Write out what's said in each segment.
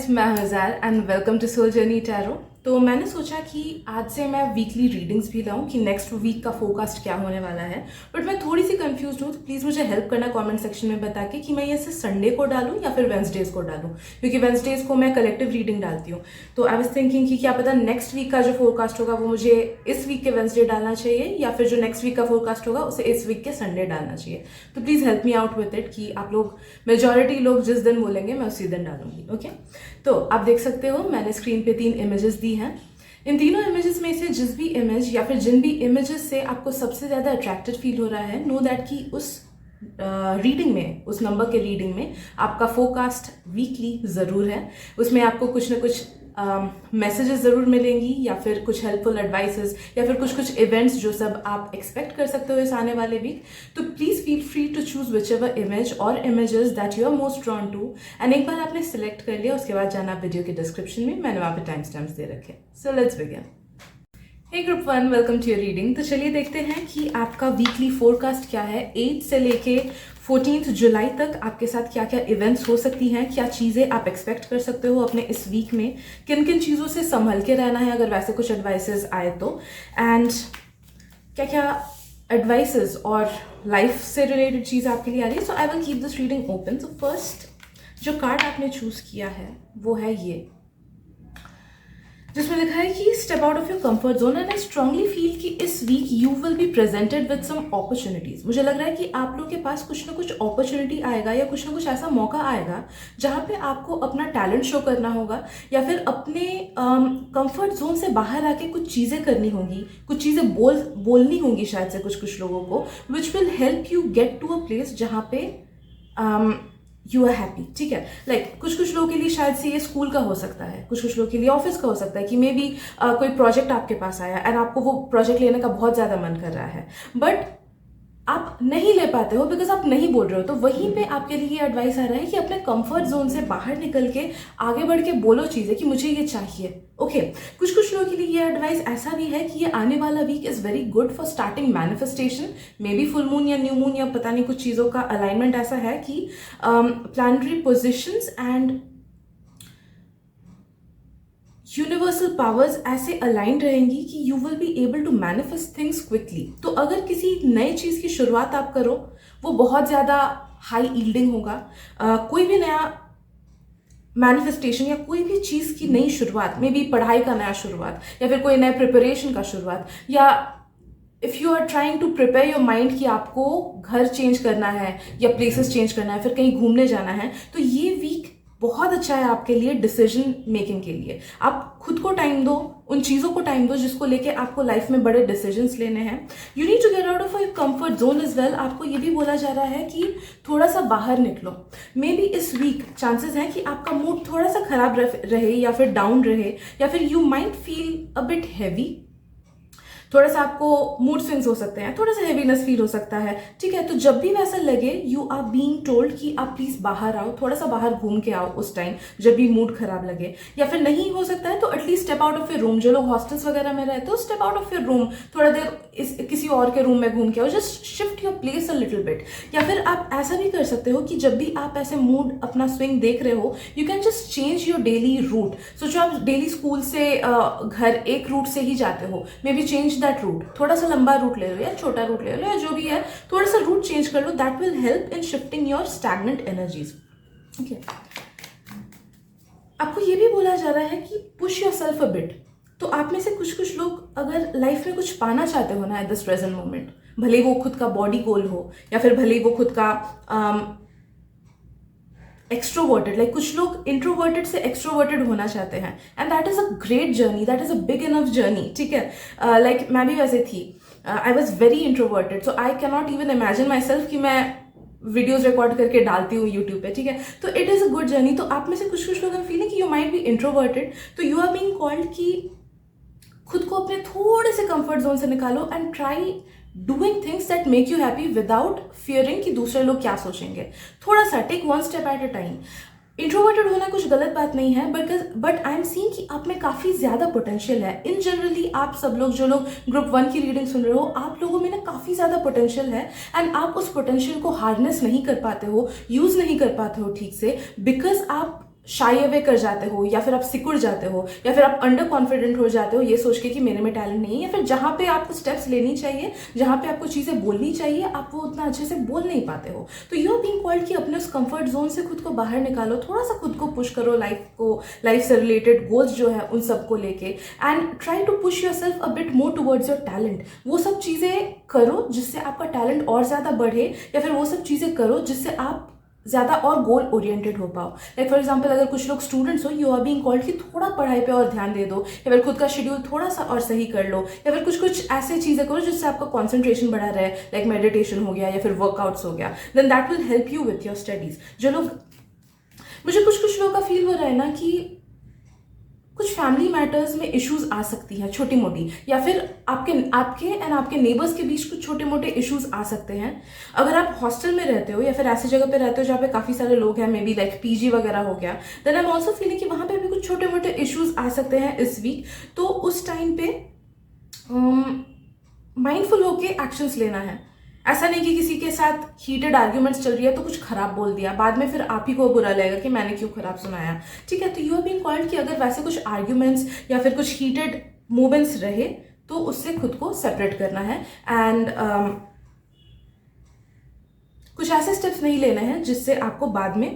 Guys, मैं हज़ार and welcome to soul journey tarot. तो मैंने सोचा कि आज से मैं वीकली रीडिंग्स भी लाऊं कि नेक्स्ट वीक का फोरकास्ट क्या होने वाला है। बट मैं थोड़ी सी कंफ्यूज हूँ, तो प्लीज़ मुझे हेल्प करना कमेंट सेक्शन में बता के कि मैं ये सिर्फ संडे को डालूं या फिर वेंसडेज को डालूं, क्योंकि वेंसडेज को मैं कलेक्टिव रीडिंग डालती हूँ। तो आई वाज थिंकिंग कि क्या पता नेक्स्ट वीक का जो फोरकास्ट होगा वो मुझे इस वीक के वेंसडे डालना चाहिए, या फिर जो नेक्स्ट वीक का फोरकास्ट होगा उसे इस वीक के संडे डालना चाहिए। तो please help me out with it कि आप लोग, मेजॉरिटी लोग जिस दिन बोलेंगे मैं उसी दिन डालूंगी। ओके, तो आप देख सकते हो मैंने स्क्रीन पे 3 इमेजेस दी हैं। इन तीनों इमेजेस में से जिस भी इमेज या फिर जिन भी इमेजेस से आपको सबसे ज़्यादा अट्रैक्टेड फील हो रहा है, नो दैट कि उस रीडिंग में, उस नंबर के रीडिंग में आपका फोरकास्ट वीकली ज़रूर है। उसमें आपको कुछ ना कुछ मैसेजेस ज़रूर मिलेंगी, या फिर कुछ हेल्पफुल एडवाइसेस, या फिर कुछ इवेंट्स जो सब आप एक्सपेक्ट कर सकते हो इस आने वाले वीक। तो please feel free to choose whichever image और images that you are most drawn to. And एक बार आपने सिलेक्ट कर लिया, उसके बाद जाना वीडियो के डिस्क्रिप्शन में, मैंने वहाँ पे टाइम स्टैम्प्स दे रखे। So let's begin. Hey group 1, welcome to your reading. तो चलिए देखते हैं कि आपका वीकली फोरकास्ट क्या है। 8 से लेके 14 जुलाई तक आपके साथ क्या क्या इवेंट्स हो सकती हैं, क्या चीज़ें आप एक्सपेक्ट कर सकते हो अपने इस वीक में, किन किन चीज़ों से संभल के रहना है अगर वैसे कुछ एडवाइसेस आए तो, एंड क्या क्या एडवाइसेस और लाइफ से रिलेटेड चीज़ आपके लिए आ रही है। So I will keep this reading open. So first जो कार्ड आपने चूज़ किया है वो है ये, जिसमें लिखा है कि step out of your comfort zone and I strongly feel कि इस week you will be presented with some opportunities. मुझे लग रहा है कि आप लोग के पास कुछ ना कुछ अपॉर्चुनिटी आएगा, या कुछ ना कुछ ऐसा मौका आएगा जहाँ पे आपको अपना टैलेंट शो करना होगा, या फिर अपने कंफर्ट जोन से बाहर आके कुछ चीज़ें करनी होंगी, कुछ चीज़ें बोलनी होंगी शायद से कुछ लोगों को, which will help you get to a place जहाँ पे यू आर हैप्पी। ठीक है, लाइक कुछ लोगों के लिए शायद से ये स्कूल का हो सकता है, कुछ लोगों के लिए ऑफिस का हो सकता है कि मे बी कोई प्रोजेक्ट आपके पास आया एंड आपको वो प्रोजेक्ट लेने का बहुत ज़्यादा मन कर रहा है, बट आप नहीं ले पाते हो बिकॉज आप नहीं बोल रहे हो। तो वहीं पे आपके लिए ये एडवाइस आ रहा है कि अपने कंफर्ट जोन से बाहर निकल के आगे बढ़ के बोलो चीज़ें कि मुझे ये चाहिए। ओके, कुछ लोगों के लिए ये एडवाइस ऐसा भी है कि ये आने वाला week is very good for starting manifestation. Maybe full moon या न्यू मून या पता नहीं, कुछ चीज़ों का अलाइनमेंट ऐसा है कि planetary positions and universal powers ऐसे अलाइंड रहेंगी कि you will be able to manifest things quickly. तो अगर किसी नई चीज़ की शुरुआत आप करो, वो बहुत ज़्यादा हाई ईल्डिंग होगा। कोई भी नया मैनिफेस्टेशन या कोई भी चीज़ की नई शुरुआत, मे बी पढ़ाई का नया शुरुआत, या फिर कोई नए प्रिपरेशन का शुरुआत, या if you are trying to prepare your mind कि आपको घर चेंज करना है या प्लेसेस चेंज करना है, फिर कहीं घूमने जाना है, तो ये वीक बहुत अच्छा है आपके लिए डिसीजन मेकिंग के लिए। आप खुद को टाइम दो, उन चीज़ों को टाइम दो जिसको लेके आपको लाइफ में बड़े डिसीजंस लेने हैं। You need to get out of your comfort zone is well. आपको ये भी बोला जा रहा है कि थोड़ा सा बाहर निकलो। मे बी इस वीक चांसेस हैं कि आपका मूड थोड़ा सा खराब रहे, या फिर डाउन रहे, या फिर you might feel a bit heavy. थोड़ा सा आपको मूड स्विंग्स हो सकते हैं, थोड़ा सा हेवीनेस फील हो सकता है। ठीक है, तो जब भी वैसा लगे यू आर बीइंग टोल्ड कि आप प्लीज बाहर आओ, थोड़ा सा बाहर घूम के आओ उस टाइम जब भी मूड खराब लगे। या फिर नहीं हो सकता है तो at least step out of your room. जो लोग हॉस्टल्स वगैरह में रहते हो, step out of your room, थोड़ा देर किसी और के रूम में घूम के आओ, just shift your place a little bit. या फिर आप ऐसा भी कर सकते हो कि जब भी आप ऐसे मूड अपना स्विंग देख रहे हो, you can just change your daily route. सोचो आप डेली स्कूल से घर एक रूट से ही जाते हो, maybe change that route, थोड़ा सा लंबा रूट ले लो या छोटा रूट ले लो, या जो भी है थोड़ा सा रूट चेंज कर लो। That will help in shifting your stagnant energies. Okay, आपको ये भी बोला जा रहा है कि push yourself a bit. तो आप में से कुछ लोग अगर लाइफ में कुछ पाना चाहते हो ना एट दिस प्रेजेंट मोमेंट, भले वो खुद का बॉडी गोल हो, या फिर भले वो खुद का एक्सट्रोवर्टेड, लाइक कुछ लोग इंट्रोवर्टेड से एक्सट्रोवर्टेड होना चाहते हैं, and that is a great journey, that is a big enough journey. ठीक है, लाइक मैं भी वैसे थी, I was very introverted, so I can not even imagine my self कि मैं वीडियोज रिकॉर्ड करके डालती हूँ यूट्यूब पे। ठीक है, तो it is a good journey. तो आप में से कुछ लोग फीलिंग कि यू माइट बी इंट्रोवर्टेड, तो यू आर बीइंग कॉल्ड कि खुद को अपने थोड़े से कंफर्ट जोन से निकालो and try doing things that make you happy without fearing कि दूसरे लोग क्या सोचेंगे। थोड़ा सा take one step at a time. Introverted होना कुछ गलत बात नहीं है, बट आई एम सीइंग कि आप में काफ़ी ज़्यादा पोटेंशियल है। इन जनरली आप सब लोग जो लोग ग्रुप 1 की रीडिंग सुन रहे हो, आप लोगों में ना काफ़ी ज़्यादा पोटेंशियल है, एंड आप उस पोटेंशियल को हार्नेस नहीं कर पाते हो, यूज़ नहीं कर पाते हो ठीक से, बिकॉज आप शाई अवे कर जाते हो, या फिर आप सिकुड़ जाते हो, या फिर आप अंडर कॉन्फिडेंट हो जाते हो ये सोच के कि मेरे में टैलेंट नहीं है, या फिर जहाँ पे आपको स्टेप्स लेनी चाहिए, जहाँ पे आपको चीज़ें बोलनी चाहिए, आप वो उतना अच्छे से बोल नहीं पाते हो। तो यू आर बीइंग कॉल्ड कि अपने उस कंफर्ट जोन से खुद को बाहर निकालो, थोड़ा सा खुद को पुश करो, लाइफ से रिलेटेड गोल्स जो है उन सबको लेके, and try to push yourself a bit more towards your talent. वो सब चीज़ें करो जिससे आपका टैलेंट और ज़्यादा बढ़े, या फिर वो सब चीज़ें करो जिससे आप ज़्यादा और गोल ओरिएंटेड हो पाओ। लाइक फॉर एग्जाम्पल, अगर कुछ लोग स्टूडेंट्स हो, यू आर बीइंग कॉल्ड कि थोड़ा पढ़ाई पे और ध्यान दे दो, या फिर खुद का शेड्यूल थोड़ा सा और सही कर लो, या फिर कुछ ऐसे चीज़ें करो जिससे आपका कॉन्सेंट्रेशन बढ़ा रहे, लाइक मेडिटेशन हो गया या फिर वर्कआउट्स हो गया, then that will help you with your studies. जो लोग, मुझे कुछ लोगों का फील हो रहा है ना कि कुछ फैमिली मैटर्स में इश्यूज आ सकती हैं छोटी मोटी, या फिर आपके नेबर्स के बीच कुछ छोटे मोटे इश्यूज आ सकते हैं। अगर आप हॉस्टल में रहते हो या फिर ऐसी जगह पे रहते हो जहाँ पे काफ़ी सारे लोग हैं, मे बी लाइक पीजी वगैरह हो गया, then I am also feeling कि वहाँ पे भी कुछ छोटे मोटे इश्यूज आ सकते हैं इस वीक। तो उस टाइम पे माइंडफुल होके एक्शंस लेना है। ऐसा नहीं कि किसी के साथ हीटेड आर्ग्यूमेंट्स चल रही है तो कुछ खराब बोल दिया, बाद में फिर आप ही को बुरा लगेगा कि मैंने क्यों खराब सुनाया, ठीक है। तो यू आर बीइंग कॉल्ड कि अगर वैसे कुछ आर्ग्यूमेंट्स या फिर कुछ हीटेड मोमेंट्स रहे तो उससे खुद को सेपरेट करना है, एंड कुछ ऐसे स्टेप्स नहीं लेने हैं जिससे आपको बाद में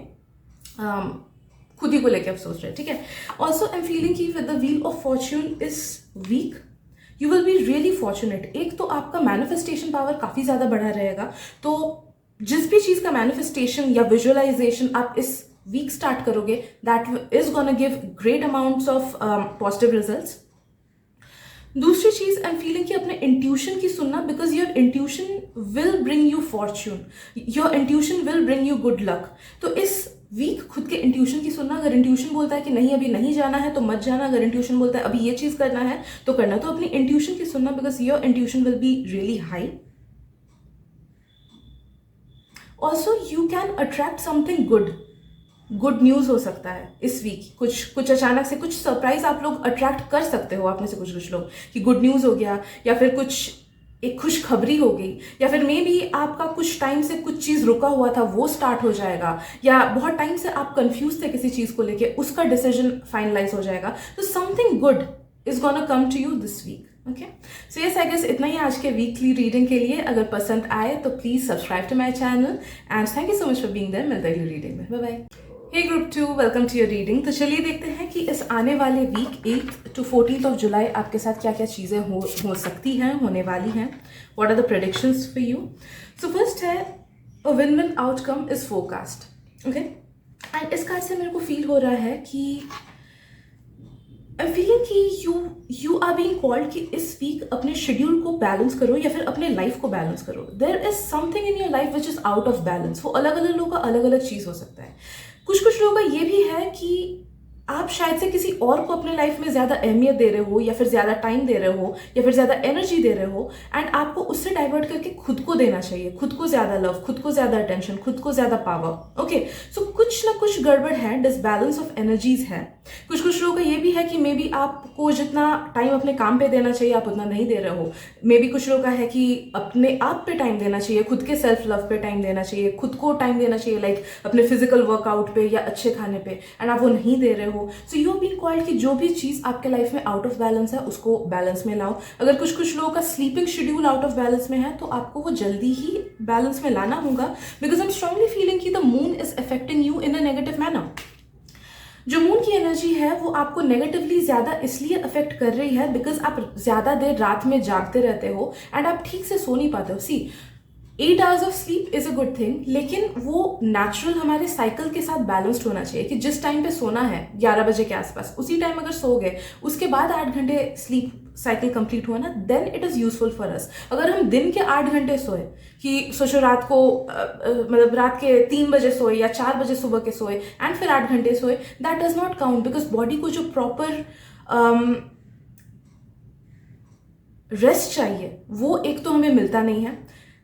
खुद ही को लेकर अफसोस रहे, ठीक है। ऑल्सो आई एम फीलिंग कि with the wheel of fortune this week you will be really fortunate. एक तो आपका मैनिफेस्टेशन पावर काफ़ी ज़्यादा बढ़ा रहेगा, तो जिस भी चीज़ का मैनिफेस्टेशन या विजुअलाइजेशन आप इस वीक स्टार्ट करोगे, that is gonna give great amounts of positive results. दूसरी चीज़ आई एम फीलिंग कि अपने इंट्यूशन की सुनना, because your intuition will bring you Fortune, your intuition will bring you good luck. तो इस वीक खुद के इंट्यूशन की सुनना। अगर इंट्यूशन बोलता है कि नहीं अभी नहीं जाना है तो मत जाना, अगर इंट्यूशन बोलता है अभी ये चीज़ करना है तो करना, तो अपनी इंट्यूशन की सुनना, because your intuition will be really high. Also you can attract something good news हो सकता है इस वीक। कुछ अचानक से कुछ सरप्राइज आप लोग अट्रैक्ट कर सकते हो, आप में से कुछ लोग, कि गुड न्यूज़ हो गया, या फिर कुछ एक खुशखबरी हो गई, या फिर मे बी आपका कुछ टाइम से कुछ चीज़ रुका हुआ था वो स्टार्ट हो जाएगा, या बहुत टाइम से आप कंफ्यूज थे किसी चीज़ को लेके, उसका डिसीजन फाइनलाइज हो जाएगा। तो something good is gonna come to you this week. Okay, so yes, I guess इतना ही आज के वीकली रीडिंग के लिए। अगर पसंद आए तो please subscribe to my channel, and thank you so much for being there. मिलते हैं अगली रीडिंग में, bye bye. Hey group 2, welcome to your reading. तो चलिए देखते हैं कि इस आने वाले वीक 8 to 14 ऑफ जुलाई आपके साथ क्या क्या चीज़ें हो सकती हैं, होने वाली हैं। What are the predictions for you? So first है a win-win outcome is forecast. Okay, and इस कार्ड से मेरे को फील हो रहा है कि आई एम फीलिंग कि यू आर बीइंग कॉल्ड कि इस वीक अपने शेड्यूल को बैलेंस करो, या फिर अपने लाइफ को बैलेंस करो। There is something in your life which is out of balance. वो अलग अलग लोगों का अलग अलग चीज़ हो सकता है। कुछ लोगों का ये भी है कि आप शायद से किसी और को अपने लाइफ में ज़्यादा अहमियत दे रहे हो, या फिर ज़्यादा टाइम दे रहे हो, या फिर ज़्यादा एनर्जी दे रहे हो, एंड आपको उससे डाइवर्ट करके खुद को देना चाहिए, खुद को ज़्यादा लव, खुद को ज़्यादा अटेंशन, खुद को ज़्यादा पावर। ओके, सो कुछ ना कुछ गड़बड़ है, डिसबैलेंस ऑफ एनर्जीज है। कुछ लोगों का ये भी है कि मे बी आपको जितना टाइम अपने काम पे देना चाहिए आप उतना नहीं दे रहे हो। मे बी कुछ लोगों का है कि अपने आप पे टाइम देना चाहिए, खुद के सेल्फ लव पे टाइम देना चाहिए, खुद को टाइम देना चाहिए, लाइक अपने फिजिकल वर्कआउट पे या अच्छे खाने पे, एंड आप वो नहीं दे रहे हो। सो यू बीइंग कॉल्ड कि जो भी चीज़ आपके लाइफ में आउट ऑफ बैलेंस है उसको बैलेंस में लाओ। अगर कुछ लोगों का sleeping schedule out of balance में है तो आपको वो जल्दी ही बैलेंस में लाना होगा, because I am strongly feeling कि the moon is affecting you in a negative manner. जो मून की एनर्जी है वो आपको नेगेटिवली ज़्यादा इसलिए अफेक्ट कर रही है बिकॉज आप ज़्यादा देर रात में जागते रहते हो एंड आप ठीक से सो नहीं पाते हो। सी, 8 hours of sleep is a good thing, लेकिन वो नेचुरल हमारे साइकिल के साथ बैलेंस्ड होना चाहिए कि जिस टाइम पे सोना है 11 बजे के आसपास, उसी टाइम अगर सो गए, उसके बाद 8 घंटे स्लीप साइकिल कंप्लीट हुआ ना, then it is useful for us. अगर हम दिन के 8 घंटे सोए, कि सोचो रात को मतलब रात के 3 बजे सोए या 4 बजे सुबह के सोए एंड फिर 8 घंटे सोए, that does not count, because body को जो प्रॉपर रेस्ट चाहिए वो एक तो हमें मिलता नहीं है।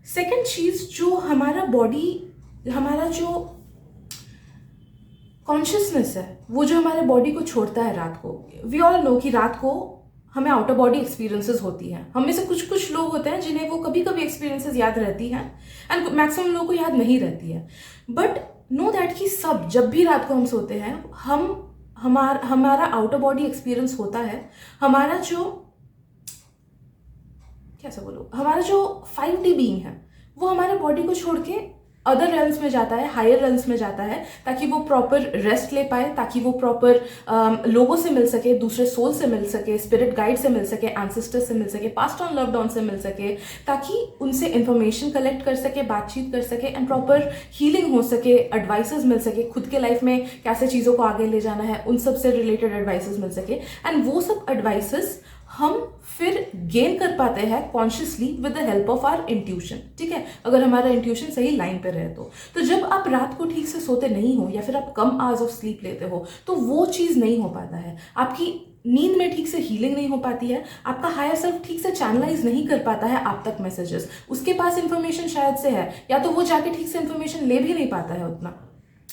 सेकेंड चीज, जो हमारा बॉडी, हमारा जो कॉन्शियसनेस है वो जो हमारे बॉडी को छोड़ता है रात को, वी ऑल नो कि रात को हमें आउटर बॉडी एक्सपीरियंसेस होती हैं। हम में से कुछ लोग होते हैं जिन्हें वो कभी कभी एक्सपीरियंसेस याद रहती हैं एंड मैक्सिमम लोगों को याद नहीं रहती है। बट नो दैट कि सब जब भी रात को हम सोते हैं हमारा आउटर बॉडी एक्सपीरियंस होता है, हमारा जो कैसे बोलो, हमारा जो 5D बीइंग है वो हमारे बॉडी को छोड़ के अदर रेल्स में जाता है, हायर रेल्स में जाता है, ताकि वो प्रॉपर रेस्ट ले पाए, ताकि वो प्रॉपर लोगों से मिल सके, दूसरे सोल से मिल सके, स्पिरिट गाइड से मिल सके, एंसेस्टर्स से मिल सके, पास्ट ऑन लव्ड ऑन से मिल सके, ताकि उनसे इंफॉर्मेशन कलेक्ट कर सके, बातचीत कर सके एंड प्रॉपर हीलिंग हो सके, एडवाइसेस मिल सके, खुद के लाइफ में कैसे चीज़ों को आगे ले जाना है उन सब से रिलेटेड एडवाइसेस मिल सके। एंड वो सब एडवाइसेस हम फिर गेन कर पाते हैं consciously with the help of our intuition, ठीक है, अगर हमारा इंट्यूशन सही लाइन पे रहे तो जब आप रात को ठीक से सोते नहीं हो या फिर आप कम आवर्स ऑफ स्लीप लेते हो तो वो चीज़ नहीं हो पाता है, आपकी नींद में ठीक से हीलिंग नहीं हो पाती है, आपका हायर सेल्फ ठीक से चैनलाइज नहीं कर पाता है आप तक मैसेजेस, उसके पास इंफॉर्मेशन शायद से है या तो वो जाके ठीक से इंफॉर्मेशन ले भी नहीं पाता है उतना।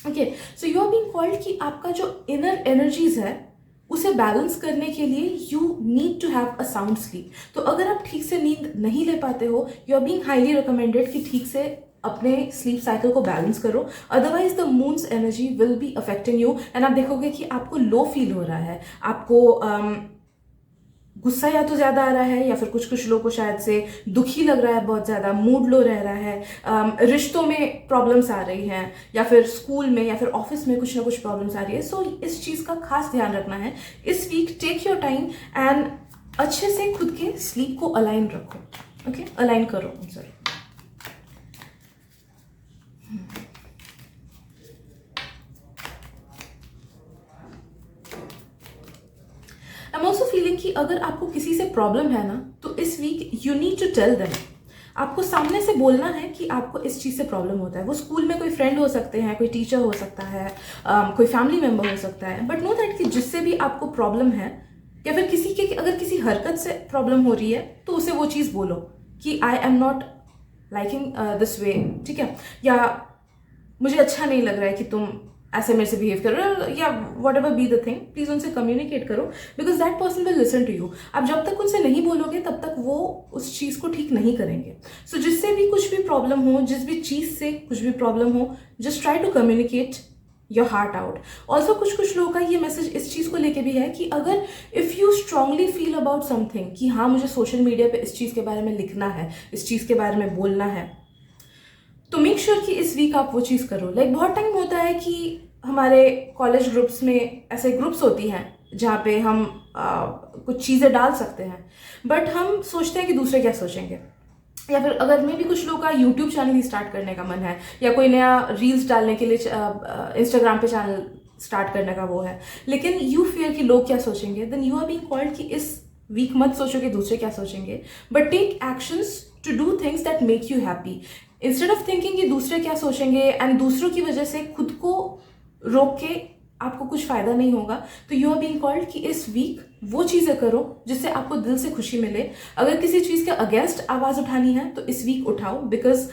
Okay, so you are being called कि आपका जो इनर एनर्जीज है उसे बैलेंस करने के लिए you need to have a sound sleep. तो अगर आप ठीक से नींद नहीं ले पाते हो, you are being highly recommended कि ठीक से अपने स्लीप साइकिल को बैलेंस करो, otherwise the moon's energy will be affecting you and आप देखोगे कि आपको लो फील हो रहा है, आपको गुस्सा या तो ज़्यादा आ रहा है या फिर कुछ लोगों को शायद से दुखी लग रहा है, बहुत ज़्यादा मूड लो रह रहा है, रिश्तों में प्रॉब्लम्स आ रही हैं या फिर स्कूल में या फिर ऑफिस में कुछ ना कुछ प्रॉब्लम्स आ रही है। सो इस चीज़ का खास ध्यान रखना है इस week. Take your time and अच्छे से खुद के स्लीप को अलाइन रखो, ओके, अलाइन करो, sorry. I am also feeling कि अगर आपको किसी से प्रॉब्लम है ना तो इस week you need to tell them, आपको सामने से बोलना है कि आपको इस चीज़ से प्रॉब्लम होता है। वो स्कूल में कोई फ्रेंड हो सकते हैं, कोई टीचर हो सकता है, कोई फैमिली मेम्बर हो सकता है, बट नो दैट कि जिससे भी आपको प्रॉब्लम है या फिर किसी के अगर किसी हरकत से प्रॉब्लम हो रही है तो उसे वो चीज़ बोलो कि I am not liking this way, ठीक है, या मुझे अच्छा नहीं लग रहा है कि तुम ऐसे मेरे से बिहेव कर रहे हो, या whatever be the thing, please उनसे कम्युनिकेट करो because that person will listen to you. आप जब तक उनसे नहीं बोलोगे तब तक वो उस चीज़ को ठीक नहीं करेंगे। सो जिससे भी कुछ भी प्रॉब्लम हो, जिस भी चीज़ से कुछ भी प्रॉब्लम हो, just try to communicate your heart out. Also कुछ लोगों का ये मैसेज इस चीज़ को लेके भी है कि अगर if you strongly feel about something कि हाँ मुझे सोशल मीडिया पे इस चीज़ के बारे में लिखना है, इस चीज़ के बारे में बोलना है, तो मेक श्योर कि इस वीक आप वो चीज़ करो। लाइक बहुत टाइम होता है कि हमारे कॉलेज ग्रुप्स में ऐसे ग्रुप्स होती हैं जहाँ पे हम कुछ चीज़ें डाल सकते हैं, बट हम सोचते हैं कि दूसरे क्या सोचेंगे, या फिर अगर में भी कुछ लोगों का यूट्यूब चैनल ही स्टार्ट करने का मन है या कोई नया रील्स डालने के लिए इंस्टाग्राम पे चैनल स्टार्ट करने का वो है, लेकिन यू फियर कि लोग क्या सोचेंगे, then you are being called कि इस वीक मत सोचो कि दूसरे क्या सोचेंगे, but take actions to do things that make you happy instead of thinking कि दूसरे क्या सोचेंगे एंड दूसरों की वजह से खुद को रोक के आपको कुछ फायदा नहीं होगा। तो यू आर बीइंग कॉल्ड कि इस वीक वो चीज़ें करो जिससे आपको दिल से खुशी मिले। अगर किसी चीज़ के अगेंस्ट आवाज़ उठानी है तो इस वीक उठाओ, बिकॉज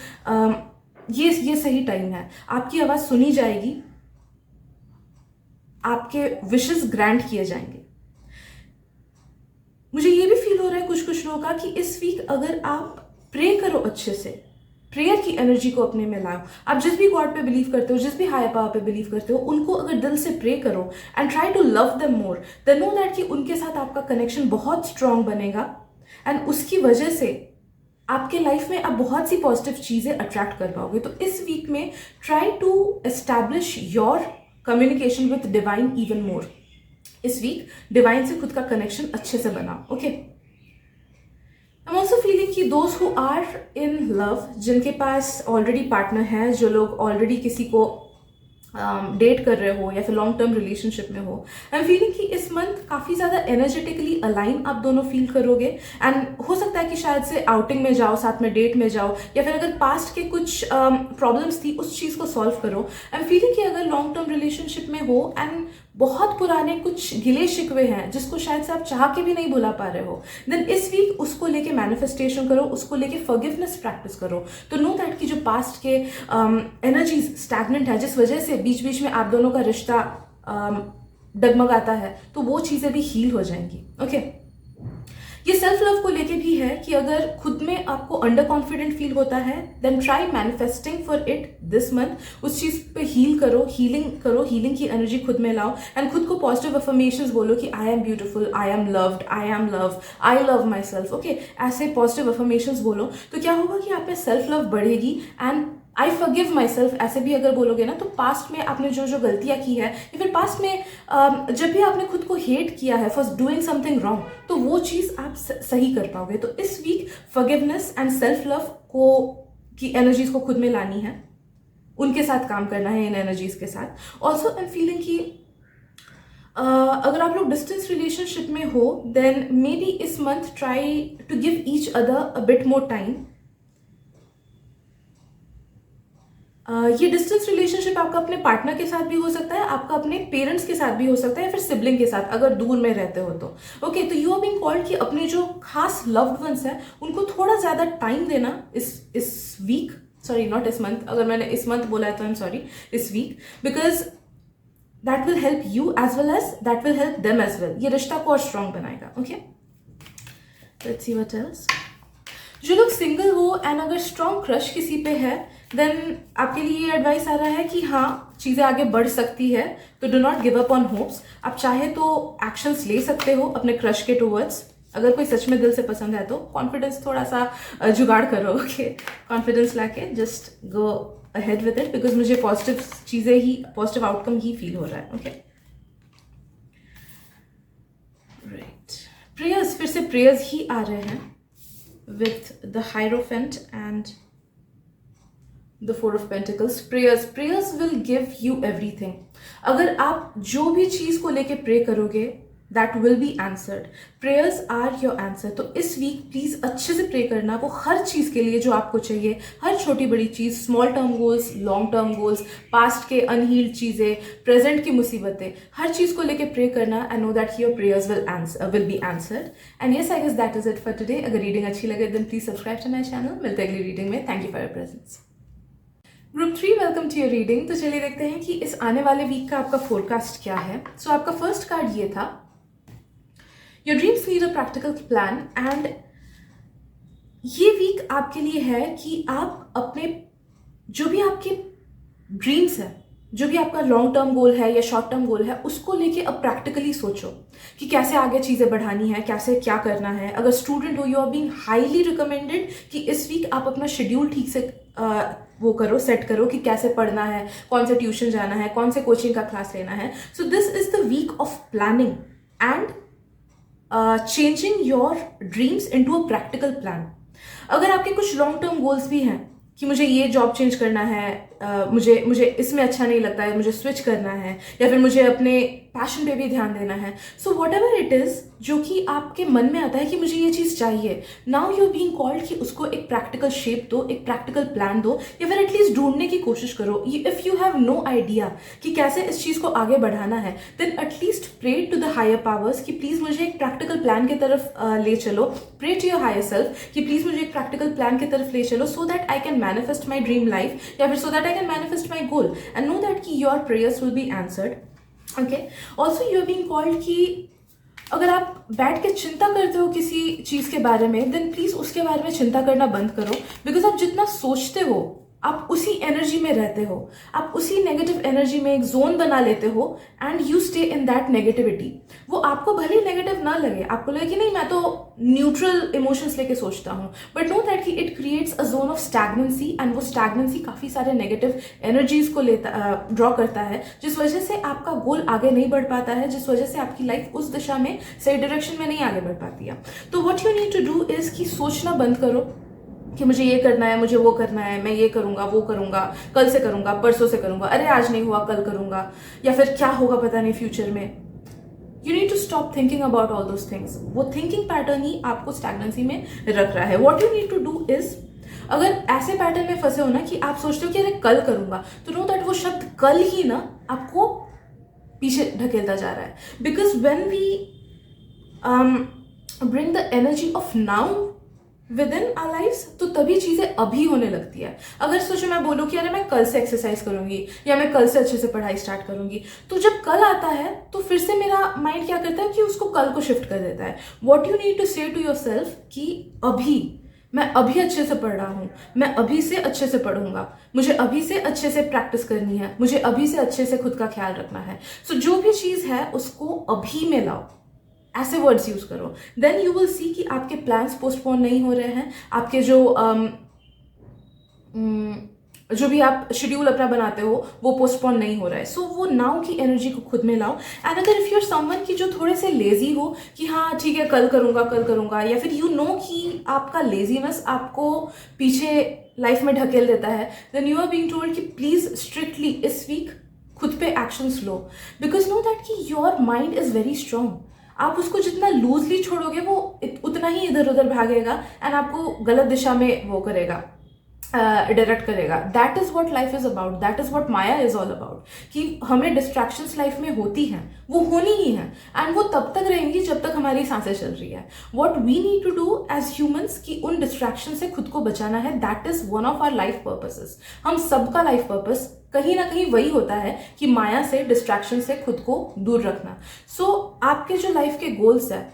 ये सही टाइम है, आपकी आवाज़ सुनी जाएगी, आपके विशेस ग्रांट किए जाएंगे। मुझे ये भी फील हो रहा है कुछ लोगों का कि इस वीक अगर आप प्रे करो अच्छे से, प्रेयर की एनर्जी को अपने में लाओ, आप जिस भी गॉड पे बिलीव करते हो, जिस भी हायर पावर पे बिलीव करते हो, उनको अगर दिल से प्रे करो and try to love them more, then know that कि उनके साथ आपका कनेक्शन बहुत स्ट्रांग बनेगा एंड उसकी वजह से आपके लाइफ में आप बहुत सी पॉजिटिव चीज़ें अट्रैक्ट कर पाओगे। तो इस वीक में try to establish your communication with divine even more. इस वीक डिवाइन से खुद का कनेक्शन अच्छे से बनाओ, okay. I am also feeling कि those who are in love, जिनके पास ऑलरेडी पार्टनर है, जो लोग ऑलरेडी किसी को डेट कर रहे हो या फिर लॉन्ग टर्म रिलेशनशिप में हो, आई एम फीलिंग कि इस मंथ काफ़ी ज़्यादा एनर्जेटिकली अलाइन आप दोनों फील करोगे एंड हो सकता है कि शायद से आउटिंग में जाओ, साथ में डेट में जाओ, या फिर अगर पास्ट के कुछ प्रॉब्लम्स थी उस चीज़ को सॉल्व करो। आई एम फीलिंग कि अगर लॉन्ग टर्म रिलेशनशिप में हो एंड बहुत पुराने कुछ गिले शिकवे हैं जिसको शायद से आप चाह के भी नहीं भुला पा रहे हो, देन इस वीक उसको लेके मैनिफेस्टेशन करो, उसको लेके फॉरगिवनेस प्रैक्टिस करो। तो नो दैट कि जो पास्ट के एनर्जीज स्टैग्नेंट है, जिस वजह से बीच बीच में आप दोनों का रिश्ता डगमगाता है, तो वो चीज़ें भी हील हो जाएंगी, ओके। ये सेल्फ लव को लेके भी है कि अगर खुद में आपको अंडर कॉन्फिडेंट फील होता है then try manifesting for it this month. उस चीज़ पे हील करो, हीलिंग की एनर्जी खुद में लाओ एंड खुद को पॉजिटिव अफर्मेशंस बोलो कि I M beautiful, I am loved, I am love, I love my self. Okay, ऐसे पॉजिटिव अफर्मेशंस बोलो तो क्या होगा कि आप में सेल्फ लव बढ़ेगी। And I forgive my self ऐसे भी अगर बोलोगे ना तो पास्ट में आपने जो जो गलतियाँ की है या फिर पास्ट में जब भी आपने खुद को हेट किया है फॉर डूइंग समथिंग रॉन्ग तो वो चीज़ आप सही कर पाओगे। तो इस week forgiveness and self love को की एनर्जीज को खुद में लानी है, उनके साथ काम करना है इन एनर्जीज के साथ। ऑल्सो आई एम फीलिंग कि अगर आप लोग डिस्टेंस रिलेशनशिप में हो देन मे बी इस month try to give each other a bit more time. ये डिस्टेंस रिलेशनशिप आपका अपने पार्टनर के साथ भी हो सकता है, आपका अपने पेरेंट्स के साथ भी हो सकता है या फिर सिबलिंग के साथ अगर दूर में रहते हो तो। ओके, तो यू आर बीइंग कॉल्ड कि अपने जो खास लव्ड वंस है उनको थोड़ा ज़्यादा टाइम देना इस वीक, सॉरी नॉट इस मंथ, अगर मैंने इस मंथ बोला है तो आई एम सॉरी, इस week, because that will help you as well as that will help them as well. ये रिश्ता को और स्ट्रॉन्ग बनाएगा। Okay, let's see what else. जो लोग सिंगल हो एंड अगर स्ट्रॉन्ग क्रश किसी पे है देन आपके लिए ये एडवाइस आ रहा है कि हाँ चीज़ें आगे बढ़ सकती है, तो do not give up on hopes. आप चाहे तो एक्शंस ले सकते हो अपने क्रश के टूवर्ड्स। अगर कोई सच में दिल से पसंद है तो कॉन्फिडेंस थोड़ा सा जुगाड़ करो। ओके, कॉन्फिडेंस लाके just go ahead with it because मुझे पॉजिटिव चीज़ें ही, पॉजिटिव आउटकम ही फील हो रहा है। ओके, राइट, प्रेयर्स, फिर से प्रेयर्स ही आ रहे हैं with the Hierophant and the Four of Pentacles. Prayers will give you everything. अगर आप जो भी चीज़ को लेके प्रे करोगे that will be answered. Prayers are your answer. तो इस वीक प्लीज़ अच्छे से प्रे करना, वो हर चीज़ के लिए जो आपको चाहिए, हर छोटी बड़ी चीज़, small term goals, long term goals, past के अनहील्ड चीज़ें, प्रेजेंट की मुसीबतें, हर चीज़ को लेके प्रे करना and know that your prayers will be answered. And yes, I guess that is it for today. अगर रीडिंग अच्छी लगे then please subscribe to my channel. मिलते हैं अगली रीडिंग में। Thank you for your presence. Group 3, welcome to your reading. तो चलिए देखते हैं कि इस आने वाले वीक का आपका फोरकास्ट क्या है। सो आपका फर्स्ट कार्ड ये था, your dreams need a practical plan. And ये वीक आपके लिए है कि आप अपने जो भी आपके ड्रीम्स है, जो भी आपका लॉन्ग टर्म गोल है या शॉर्ट टर्म गोल है, उसको लेके अब प्रैक्टिकली सोचो कि कैसे आगे चीज़ें बढ़ानी है, कैसे क्या करना है। अगर स्टूडेंट हो, you are being highly recommended कि इस वीक आप अपना शेड्यूल ठीक से वो करो, सेट करो कि कैसे पढ़ना है, कौन से ट्यूशन जाना है, कौन से कोचिंग का क्लास लेना है। So this is the week of planning and changing your dreams into a practical plan. अगर आपके कुछ लॉन्ग टर्म गोल्स भी हैं कि मुझे ये जॉब चेंज करना है, मुझे इसमें अच्छा नहीं लगता है, मुझे स्विच करना है, या फिर मुझे अपने पैशन पे भी ध्यान देना है, so what ever it is जो कि आपके मन में आता है कि मुझे ये चीज़ चाहिए, नाउ यू बीइंग कॉल्ड कि उसको एक प्रैक्टिकल शेप दो, एक प्रैक्टिकल प्लान दो, या फिर एटलीस्ट ढूंढने की कोशिश करो। If you have no idea कि कैसे इस चीज़ को आगे बढ़ाना है then at least pray to the higher powers कि प्लीज़ मुझे एक प्रैक्टिकल प्लान की तरफ ले चलो। Pray to your higher self कि प्लीज़ मुझे एक प्रैक्टिकल प्लान की तरफ ले चलो so that I can manifest my dream life, या फिर so that I can manifest my goal and know that कि your prayers will be answered. Okay, also you are being called कि अगर आप बैठ के चिंता करते हो किसी चीज़ के बारे में देन प्लीज़ उसके बारे में चिंता करना बंद करो, बिकॉज आप जितना सोचते हो आप उसी एनर्जी में रहते हो, आप उसी नेगेटिव एनर्जी में एक जोन बना लेते हो and you stay in that negativity. वो आपको भले नेगेटिव ना लगे, आपको लगे कि नहीं मैं तो न्यूट्रल इमोशंस लेके सोचता हूँ, बट नो दैट कि it creates a zone of stagnancy and वो स्टैग्नेंसी काफ़ी सारे नेगेटिव एनर्जीज को ड्रॉ करता है, जिस वजह से आपका गोल आगे नहीं बढ़ पाता है, जिस वजह से आपकी लाइफ उस दिशा में सही डायरेक्शन में नहीं आगे बढ़ पाती है। तो what you need to do is कि सोचना बंद करो कि मुझे ये करना है, मुझे वो करना है, मैं ये करूँगा, वो करूँगा, कल से करूँगा, परसों से करूँगा, अरे आज नहीं हुआ कल करूँगा, या फिर क्या होगा पता नहीं फ्यूचर में। You need to stop thinking about all those things. वो थिंकिंग पैटर्न ही आपको स्टैग्नेंसी में रख रहा है। What you need to do is, अगर ऐसे पैटर्न में फंसे हो ना कि आप सोचते हो कि अरे कल करूँगा, तो नो दैट वो शब्द कल ही ना आपको पीछे ढकेलता जा रहा है। Because when we bring the energy of now within our lives, तो तभी चीज़ें अभी होने लगती है। अगर सोचो मैं बोलूँ कि अरे मैं कल से एक्सरसाइज करूँगी या मैं कल से अच्छे से पढ़ाई स्टार्ट करूँगी, तो जब कल आता है तो फिर से मेरा माइंड क्या करता है कि उसको कल को शिफ्ट कर देता है। वॉट यू नीड टू से टू योर सेल्फ कि अभी मैं अभी अच्छे से पढ़ रहा हूँ, मैं अभी से अच्छे से पढ़ूंगा, मुझे अभी से अच्छे से प्रैक्टिस करनी है, मुझे अभी से अच्छे से खुद का ख्याल रखना है। सो जो भी चीज़ है उसको अभी में लाओ, ऐसे वर्ड्स यूज करो। देन यू विल सी कि आपके प्लान्स पोस्टपोन नहीं हो रहे हैं, आपके जो भी आप शेड्यूल अपना बनाते हो वो पोस्टपोन नहीं हो रहा है। सो वो नाउ की एनर्जी को खुद में लाओ। एंड अगर इफ यूर समवन की जो थोड़े से लेजी हो कि हाँ ठीक है कल करूँगा, या फिर यू नो कि आपका लेजीनेस आपको पीछे लाइफ में ढकेल देता है, then you are being told कि प्लीज स्ट्रिक्टली इस वीक खुद पे एक्शंस लो, बिकॉज नो दैट कि your mind is very strong. आप उसको जितना लूजली छोड़ोगे वो उतना ही इधर उधर भागेगा एंड आपको गलत दिशा में वो करेगा, डायरेक्ट करेगा। That is what life is about, that is what Maya is all about, कि हमें डिस्ट्रैक्शंस लाइफ में होती हैं, वो होनी ही है एंड वो तब तक रहेंगी जब तक हमारी सांसें चल रही है। What we need to do as humans कि उन डिस्ट्रैक्शन से खुद को बचाना है। That is one of our life purposes. हम सबका लाइफ पर्पस कहीं ना कहीं वही होता है कि माया से, डिस्ट्रैक्शन से खुद को दूर रखना। सो आपके जो लाइफ के गोल्स है,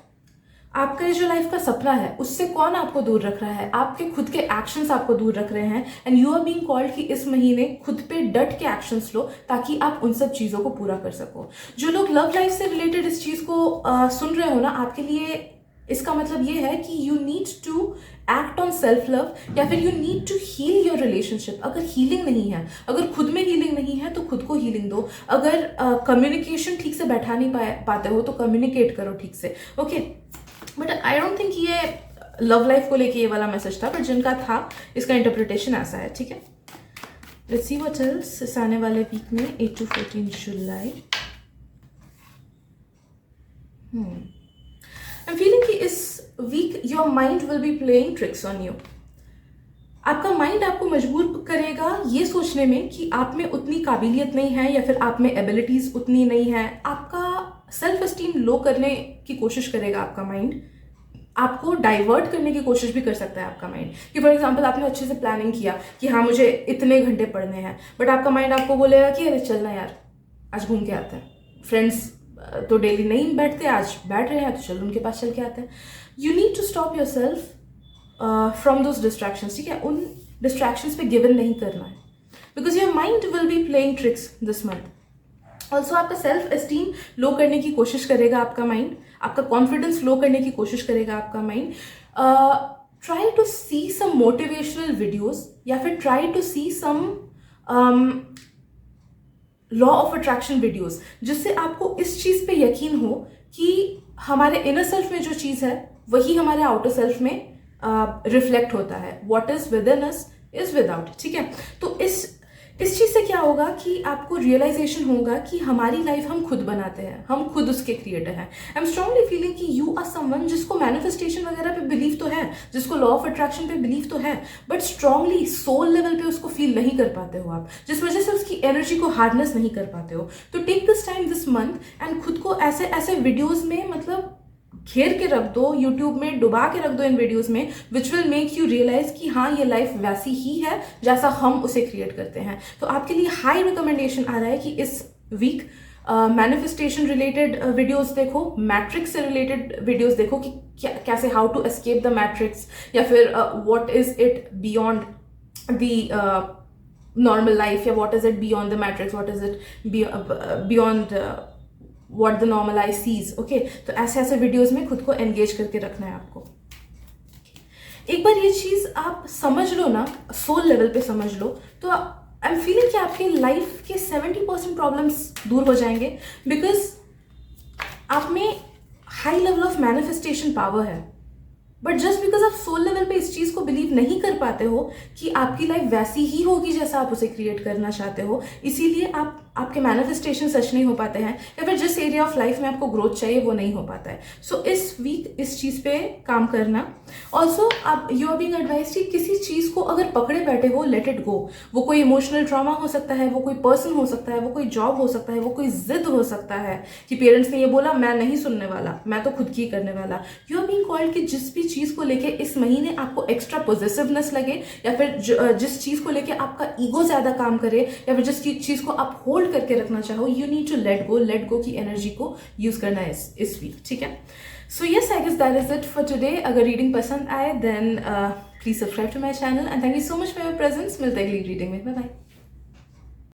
आपका जो लाइफ का सपना है, उससे कौन आपको दूर रख रहा है? आपके खुद के एक्शंस आपको दूर रख रहे हैं। And you are being called कि इस महीने खुद पे डट के एक्शंस लो ताकि आप उन सब चीज़ों को पूरा कर सको। जो लोग लव लाइफ से रिलेटेड इस चीज़ को सुन रहे हो ना, आपके लिए इसका मतलब ये है कि you need to act on self love, या फिर you need to heal your relationship. अगर हीलिंग नहीं है, अगर खुद में हीलिंग नहीं है तो खुद को हीलिंग दो। अगर कम्युनिकेशन ठीक से बैठा नहीं पाते हो तो कम्युनिकेट करो ठीक से, okay. But I don't think ये लव लाइफ को लेके ये वाला मैसेज था, बट जिनका था इसका इंटरप्रिटेशन ऐसा है, ठीक है। लेट्स सी व्हाट एल्स इस आने वाले वीक में 8 to 14 जुलाई। आई एम फीलिंग कि इस week your mind will be playing tricks on you. आपका माइंड आपको मजबूर करेगा ये सोचने में कि आप में उतनी काबिलियत नहीं है या फिर आप में एबिलिटीज उतनी नहीं है। आपका सेल्फ एस्टीम लो करने की कोशिश करेगा आपका माइंड, आपको डाइवर्ट करने की कोशिश भी कर सकता है आपका माइंड। कि फॉर एग्जांपल आपने अच्छे से प्लानिंग किया कि हाँ मुझे इतने घंटे पढ़ने हैं, बट आपका माइंड आपको बोलेगा कि अरे चलना यार आज घूम के आते हैं, फ्रेंड्स तो डेली नहीं बैठते, आज बैठ रहे हैं तो चलो उनके पास चल के आते हैं। You need to stop yourself from those distractions, ठीक है। उन डिस्ट्रैक्शंस पे गिवन नहीं करना है, because your mind will be playing tricks this month. Also आपका सेल्फ एस्टीम लो करने की कोशिश करेगा आपका माइंड, आपका कॉन्फिडेंस लो करने की कोशिश करेगा आपका mind. Try to see some motivational videos, या फिर try to see some law of attraction videos, जिससे आपको इस चीज पे यकीन हो कि हमारे इनर सेल्फ में जो चीज है वही हमारे आउटर सेल्फ में रिफ्लेक्ट होता है। What is with in us is without, ठीक है। तो इस चीज से क्या होगा कि आपको रियलाइजेशन होगा कि हमारी लाइफ हम खुद बनाते हैं, हम खुद उसके क्रिएटर हैं। आई एम स्ट्रांगली फीलिंग कि यू आर समवन जिसको मैनिफेस्टेशन वगैरह पे बिलीव तो है, जिसको लॉ ऑफ अट्रैक्शन पे बिलीव तो है, बट स्ट्रांगली सोल लेवल पे उसको फील नहीं कर पाते हो आप, जिस वजह से उसकी एनर्जी को हार्नेस नहीं कर पाते हो। तो take this time this month and खुद को ऐसे ऐसे वीडियोज में मतलब घेर के रख दो, यूट्यूब में डुबा के रख दो इन वीडियोस में, which will make you realise कि हाँ ये लाइफ वैसी ही है जैसा हम उसे क्रिएट करते हैं। तो आपके लिए हाई रिकमेंडेशन आ रहा है कि इस वीक मैनिफेस्टेशन रिलेटेड वीडियोस देखो, मैट्रिक्स से रिलेटेड वीडियोस देखो कि कैसे how to escape the matrix, या फिर what is it beyond the normal life, या what is it beyond the matrix, what is it beyond what the normal eye sees, okay। तो ऐसे ऐसे वीडियोस में खुद को एंगेज करके रखना है आपको। एक बार ये चीज आप समझ लो ना, सोल लेवल पे समझ लो, तो आई एम फीलिंग कि आपके लाइफ के 70% प्रॉब्लम्स दूर हो जाएंगे, बिकॉज आप में high level of manifestation power है। बट जस्ट बिकॉज आप सोल लेवल पे इस चीज को बिलीव नहीं कर पाते हो कि आपकी लाइफ वैसी ही होगी जैसा आप उसे क्रिएट करना चाहते हो, इसीलिए आप आपके मैनिफेस्टेशन सच नहीं हो पाते हैं, या फिर जिस एरिया ऑफ लाइफ में आपको ग्रोथ चाहिए वो नहीं हो पाता है। सो इस वीक इस चीज़ पे काम करना। ऑल्सो आप यू आर बीइंग एडवाइज कि किसी चीज़ को अगर पकड़े बैठे हो, लेट इट गो। वो कोई इमोशनल ट्रॉमा हो सकता है, वो कोई पर्सन हो सकता है, वो कोई जॉब हो सकता है, वो कोई जिद हो सकता है कि पेरेंट्स ने ये बोला मैं नहीं सुनने वाला, मैं तो खुद की करने वाला। यू आर बीइंग कॉल्ड कि जिस भी चीज़ को लेके इस महीने आपको एक्स्ट्रा पॉजिटिवनेस लगे, या फिर जिस चीज़ को लेके आपका ईगो ज़्यादा काम करे, या फिर जिस चीज़ को आप होल्ड करके रखना चाहो, you need to let go की एनर्जी को यूज़ करना है इस वीक, ठीक है। So yes, I guess that is it for today. अगर रीडिंग पसंद आए then please subscribe to my channel and thank you so much for your presence. मिलते हैं अगली रीडिंग में, बाय बाय।